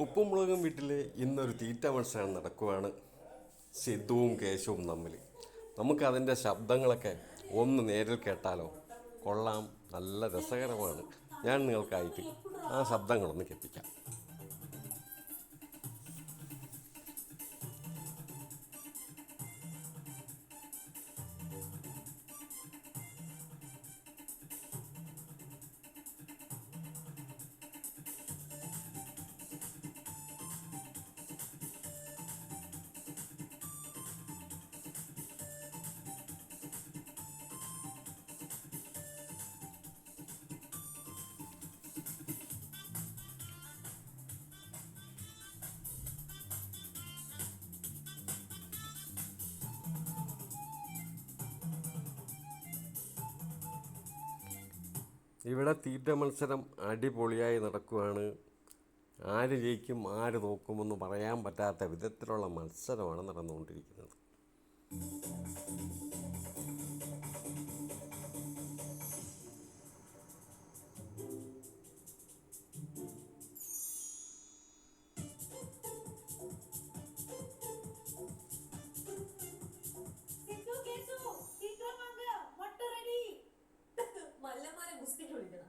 ഉപ്പും മുളകും വീട്ടിൽ ഇന്നൊരു തീറ്റ മത്സരം നടക്കുവാണ് സിദ്ധുവും കേശവും തമ്മിൽ. നമുക്കതിൻ്റെ ശബ്ദങ്ങളൊക്കെ ഒന്ന് നേരിൽ കേട്ടാലോ? കൊള്ളാം, നല്ല രസകരമാണ്. ഞാൻ നിങ്ങൾക്കായിട്ട് ആ ശബ്ദങ്ങളൊന്ന് കേൾപ്പിക്കാം. ഇവിടെ തീറ്റ മത്സരം അടിപൊളിയായി നടക്കുകയാണ്. ആര് ജയിക്കും ആര് നോക്കുമെന്ന് പറയാൻ പറ്റാത്ത വിധത്തിലുള്ള മത്സരമാണ് നടന്നുകൊണ്ടിരിക്കുന്നത്. മല്ലന്മാരെ ഗുസ്തിക്ക് വിളിക്കണം.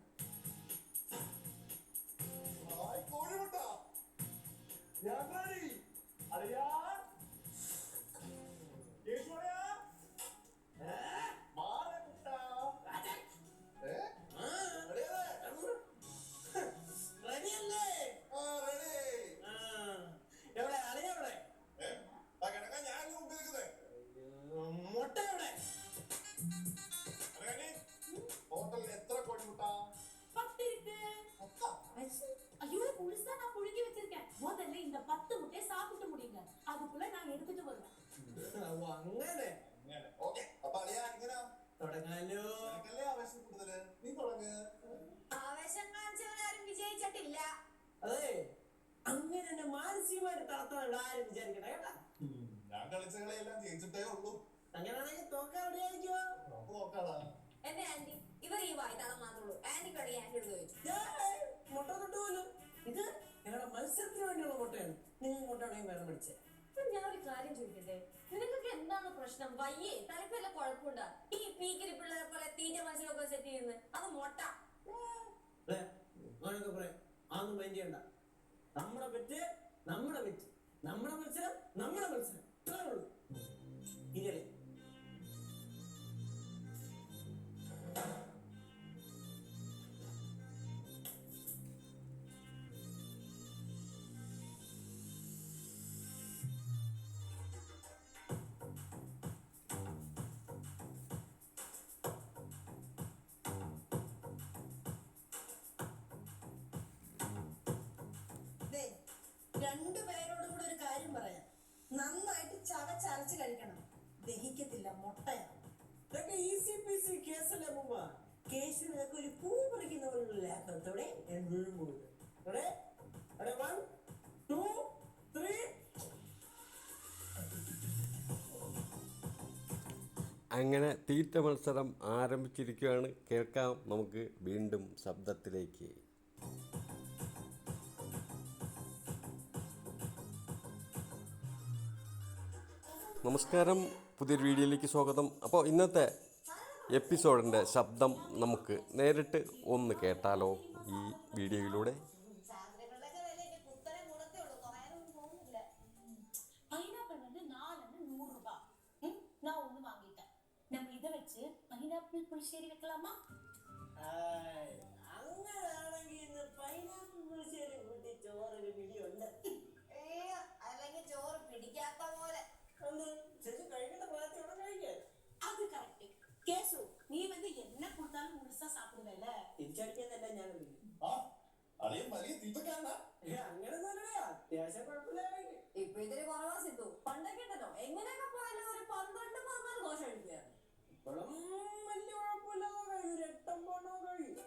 ஐயோ புதுசா நான் புழுங்கி வச்சிருக்கேன். முதல்ல இந்த 10 முட்டையை சாப்பிட்டு முடியுங்க. அதுக்குள்ள நான் எடுத்துட்டு வருவேன். അങ്ങനെ ഓക്കേ. അപ്പൊ അളിയാ ഇങ്ങനെ തുടങ്ങാലോ. നിനക്കല്ലേ ആവേശം കൂടുതല്, നീ തുടങ്ങ്. ആവേശം കാണിച്ചവരാരും വിജയിച്ചിട്ടില്ല. അതെ, അങ്ങനെ തന്നെ മാനസികമായിട്ട് തളർത്താൻ ഇവിടെ ആരും വിചാരിക്കട്ടെ കേട്ടാ. ഞാൻ കളിച്ച കളിയെല്ലാം ജയിച്ചിട്ടേ ഉള്ളൂ. അങ്ങനെയാണെങ്കിൽ തോക്കാൻ എവിടെയായിരിക്കോ? നമുക്ക് നോക്കാടാ. എന്റെ ആന്റി, ഇവർ ഈ വായ്ത്താളം മാത്രമേ ഉള്ളൂ. ആന്റി കളി ആന്റി എടുത്ത് ചോദിച്ചു. മുട്ട തൊട്ടുപോലും ഇത് ഞങ്ങളുടെ മത്സരത്തിന് വേണ്ടിയുള്ള മുട്ടയാണ്. നിങ്ങൾ മുട്ടയാണെങ്കിൽ വേറെ പഠിച്ചേ. ഞാൻ ഒരു കാര്യം ചോദിക്കട്ടെ, നിനക്കൊക്കെ എന്താണ് പ്രശ്നം? വയ്യേ തലക്ക് വല്ല കുഴപ്പമുണ്ടാ? ഈ പീക്കിരി പിള്ളേരെ പോലെ തീറ്റ മത്സരമൊക്കെ സെറ്റ് ചെയ്യുന്നത് അത് മൊട്ട. അങ്ങനൊക്കെ പറയാം, അതൊന്നും മൈൻഡ് ചെയ്യണ്ട. നമ്മുടെ പെറ്റ് നമ്മുടെ പെറ്റ്, നമ്മുടെ മത്സരം നമ്മുടെ മത്സരം, അത്രേ ഉള്ളൂ. ഇല്ലേ രണ്ടുപേരോടും കൂടെ ഒരു കാര്യം പറയാം. നന്നായിട്ട് ചവച്ചരച്ച് കഴിക്കണം. ദഹിക്കത്തില്ല, മുട്ടയാണ്. ഇതൊക്കെ ഈസി പീസി കേസല്ലേ മുമ്പ. കേസ് നിനക്ക് ഒരു പൂ പറിക്കുന്ന പോലുള്ള ലാഭത്തോടെ ഞാൻ വീഴുമ്പോൾ 1 2 3. അങ്ങനെ തീറ്റ മത്സരം ആരംഭിച്ചിരിക്കുകയാണ്. കേൾക്കാം നമുക്ക് വീണ്ടും ശബ്ദത്തിലേക്ക്. നമസ്കാരം, പുതിയൊരു വീഡിയോയിലേക്ക് സ്വാഗതം. അപ്പോൾ ഇന്നത്തെ എപ്പിസോഡിൻ്റെ ശബ്ദം നമുക്ക് നേരിട്ട് ഒന്ന് കേട്ടാലോ ഈ വീഡിയോയിലൂടെ? பைனாப்பிள் வந்து 4 100 ரூபாய். நான் ஒண்ணு வாங்கிட்டேன். நம்ம இதை வச்சு பைனாப்பிள் புளிശ്ശേരി வைக்கலாமா? അങ്ങനെയാണെങ്കിൽ ഇന്ന് പൈനാപ്പിൾ പുളിശ്ശേരി കൂട്ടി ചോറൊരു പിടിയുണ്ട്. അല്ലെങ്കിൽ ചോറ് പിടിക്കാത്ത പോലെ. ശരി, കഴിക്കേണ്ട പ്രായത്തിൽ ഇവിടെ കഴിക്കാൻ. அது கரெக்ட். கேசு, நீ வந்து என்ன கொடுத்தாலும் முழுசா சாப்பிடுவல. തിരിച്ചടിക്കുന്നല്ല ഞാൻ അളിയൻ വലിയ തീറ്റക്കാരനാ. അങ്ങനെ നല്ലതാ, അത്യാവശ്യം കുഴപ്പമില്ലാണെങ്കിൽ. ഇപ്പൊ ഇതിന് കുറവാ സിദ്ധു. പണ്ടൊക്കെ ഉണ്ടല്ലോ എങ്ങനെയൊക്കെ പോയാലും ഒരു 12-14 ദോശ കഴിക്കുകയാണ്. ഇപ്പോഴും വലിയ കുഴപ്പമില്ലാതെ കഴിയും, 8-9 കഴിയും.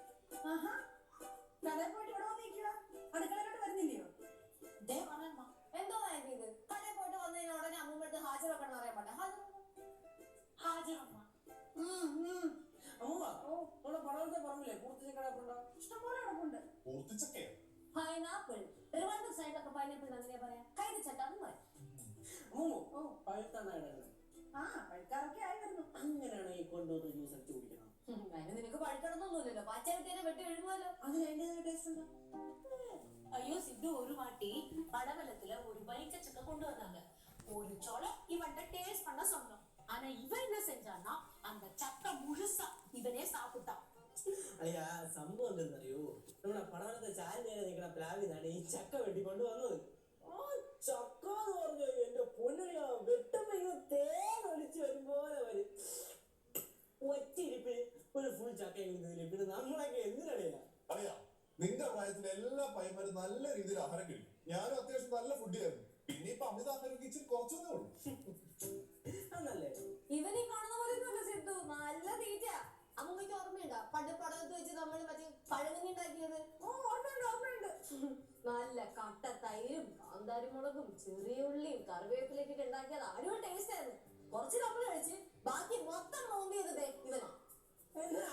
കടയിൽ പോയിട്ട് ഇവിടെ വന്നിരിക്കുക, അടുക്കളയിലോട്ട് വരുന്നില്ലയോ? ദേ പറയമ്മ, എന്തോ ആന്റി ഇത്? കടയിൽ പോയിട്ട് വന്നതിന് ഉടനെ അമ്മൂമ്മ ഹാജർ വെക്കണം പറയാൻ പറ്റേ? ഹാജരമ്മ. അമ്മ നമ്മളെ പടവലത്തെ പറമ്പില്ലേ പൂർത്തിച്ച കിടപ്പുണ്ടോ? ഇഷ്ടംപോലെ കിടപ്പുണ്ട്. പൂർത്തിച്ചക്കയോ? പൈനാപ്പിൾ. തിരുവനന്തപുരം പൈനാപ്പിൾ അങ്ങനെ പറയാ കൈത ചട്ടാന്ന് പറയാം. അമ്മൂമ്മ പഴുത്താണ് ആ പഴുക്കാറൊക്കെ ആയി വരുന്നു. അങ്ങനെയാണെങ്കിൽ കൊണ്ടുവന്ന് ജ്യൂസ് അടിച്ച് കുടിക്കണം. അതിന് നിനക്ക് പഴുക്കണമെന്നൊന്നുമില്ലല്ലോ, പച്ച കിട്ടിയാലേ വെട്ടി ഒഴുകുമല്ലോ. അതിന് അതിൻ്റെതായ ടേസ്റ്റ് ഉണ്ടോ? ஐயோ சித்து ஒரு வாட்டி படவலத்துல ஒரு வரிக்க சக்க கொண்டு வந்தாங்க. ஒரு சொல இவன்ட்ட டேஸ்ட் பண்ண சொன்னோம். ஆனா இவன் என்ன செஞ்சான்னா அந்த சக்க முழுசா இவனே சாப்பிட்டான். അയ്യാ സംഭവം എന്തെന്നറിയോ, നമ്മുടെ പടവലത്തെ ചാരി നേരെ നിൽക്കുന്ന പ്ലാവിനാണ് ഈ ചക്ക വെട്ടിക്കൊണ്ട് വന്നത്. ആ ചക്ക എന്ന് പറഞ്ഞു എന്റെ പൊന്നണിയാ, വെട്ടുമ്പോ ഇങ്ങനെ തേനൊലിച്ച് വരുമ്പോലെ വരും. ഒറ്റയിരിപ്പിന് ഒരു ഫുൾ ചക്ക എഴുതുന്നില്ല. പിന്നെ നമ്മളൊക്കെ എന്തിനറിയാ? അറിയാം, നിന്റെ പ്രായത്തിൽ എല്ലാ പയ്യന്മാരും നല്ല രീതിയിൽ ആഹാരം കഴിക്കും. ഞാനും അത്യാവശ്യം നല്ല ഫുഡ് ആയിരുന്നു. പിന്നെ ഇപ്പൊ അമിതാഹാരം ഇച്ചിരി കുറച്ചതേ ഉള്ളൂ. അതല്ലേ ഇവനീ കാണുന്ന പോലെ ഒന്നുമല്ല സിദ്ധു, നല്ല തീറ്റ. അമ്മയ്ക്ക് ഓർമ്മയുണ്ടോ പണ്ട് പടവത്ത് വെച്ച് നമ്മൾ മറ്റേ പഴങ്ങഞ്ഞി ഉണ്ടാക്കിയത്? ഓർമ്മയുണ്ട്. നല്ല കട്ട തൈരും കാന്താരിമുളകും ചെറിയ ഉള്ളിയും കറിവേപ്പിലൊക്കെ ഉണ്ടാക്കിയത് അടിപൊളി ടേസ്റ്റ് ആയിരുന്നു. കുറച്ച് നമ്മൾ കഴിച്ച് ബാക്കി മൊത്തം മൗണ്ട് ചെയ്തതേ ഇവനാ.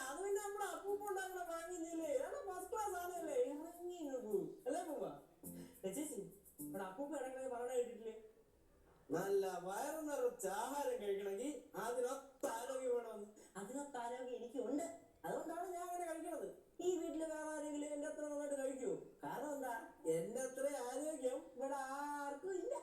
അത് പിന്നെ നമ്മുടെ അപ്പൂപ്പ ഉണ്ടാക്കുന്ന വാങ്ങിയില്ലേ, ഫസ്റ്റ് ക്ലാസ് ആണല്ലേ. അല്ലേ പൂപ്പ? ചേച്ചി ഇവിടെ അപ്പൂപ്പ ഇടയ്ക്കിടയ്ക്ക് പറഞ്ഞ കേട്ടിട്ടില്ലേ, നല്ല വയറ് നിറച്ച് ആഹാരം കഴിക്കണമെങ്കിൽ അതിനൊത്ത ആരോഗ്യം വേണമെന്ന്. അതിനൊത്ത ആരോഗ്യം എനിക്കുണ്ട്, അതുകൊണ്ടാണ് ഞാൻ അങ്ങനെ കഴിക്കണത്. ഈ വീട്ടില് വേറെ ആരെങ്കിലും എന്റെ അത്ര നന്നായിട്ട് കഴിക്കുമോ? കാരണം എന്താ, എന്റെ അത്ര ആരോഗ്യം ഇവിടെ ആർക്കും ഇല്ല.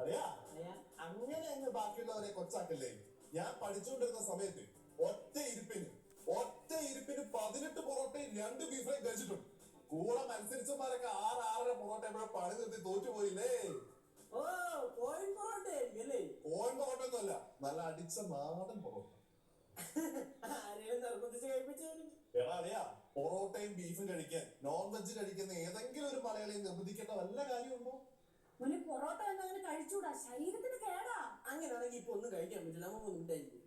അറിയാ, അയ്യാ അങ്ങനെ അങ്ങ് ബാക്കിയുള്ളവരെ കൊച്ചാക്കല്ലേ. ഞാൻ പഠിച്ചുകൊണ്ടിരുന്ന സമയത്ത് ഒറ്റ ഇരിപ്പിന് 18 പൊറോട്ടയും 2 ബീഫ് ഫ്രൈ കഴിച്ചിട്ടുണ്ട്. കൂടെ മത്സരിച്ചമാരൊക്കെ 6-6.5 പൊറോട്ട എപ്പോഴും പണി നിർത്തി തോറ്റുപോയില്ലേ. ഓ കോയിൻ പൊറോട്ട ആയിരിക്കും അല്ലേ? ഓൻ പൊറോട്ട ഒന്നുമല്ല, നല്ല അടിച്ച നാടൻ പൊറോട്ട. ആരെയും നിർബന്ധിച്ച് കഴിപ്പിച്ചായിരിക്കും. എടാ അറിയാ, പൊറോട്ടയും ബീഫും കഴിക്കാൻ നോൺ വെജ് കഴിക്കുന്ന ഏതെങ്കിലും ഒരു മലയാളിയെ നിർബന്ധിക്കേണ്ട വല്ല കാര്യമുണ്ടോ? ഒരു പൊറോട്ട അങ്ങനെ കഴിച്ചൂടാ, ശരീരത്തിന് കേടാ. അങ്ങനെയാണെങ്കിൽ ഇപ്പൊ ഒന്നും കഴിക്കാൻ പറ്റില്ല, നമുക്ക് ഉണ്ടായിരിക്കും.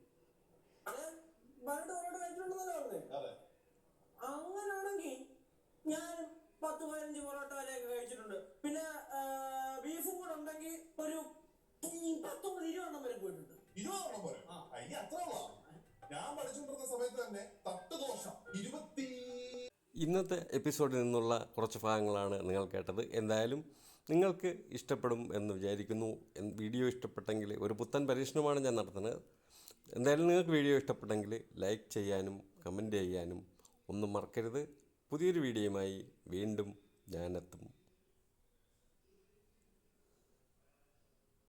പണ്ട് പൊറോട്ട കഴിച്ചിട്ടുണ്ടെന്നല്ലേ പറഞ്ഞേ? അതെ. അങ്ങനാണെങ്കിൽ ഞാനും 10-15 പൊറോട്ട വരെയൊക്കെ കഴിച്ചിട്ടുണ്ട്. പിന്നെ ബീഫും കൂടെ ഉണ്ടെങ്കിൽ ഒരു 19-20 വരെ പോയിട്ടുണ്ട്. 20 പോരെ? അയ്യ അത്ര ഉള്ളതാ. ഞാൻ പഠിച്ചുകൊണ്ടിരുന്ന സമയത്ത് തന്നെ തട്ടുദോശ 20. ഇന്നത്തെ എപ്പിസോഡിൽ നിന്നുള്ള കുറച്ച് ഭാഗങ്ങളാണ് നിങ്ങൾ കേട്ടത്. എന്തായാലും നിങ്ങൾക്ക് ഇഷ്ടപ്പെടും എന്ന് വിചാരിക്കുന്നു. വീഡിയോ ഇഷ്ടപ്പെട്ടെങ്കിൽ, ഒരു പുത്തൻ പരീക്ഷണമാണ് ഞാൻ നടത്തുന്നത്. എന്തായാലും നിങ്ങൾക്ക് വീഡിയോ ഇഷ്ടപ്പെട്ടെങ്കിൽ ലൈക്ക് ചെയ്യാനും കമൻറ്റ് ചെയ്യാനും ഒന്നും മറക്കരുത്. പുതിയൊരു വീഡിയോയുമായി വീണ്ടും ഞാനെത്തും.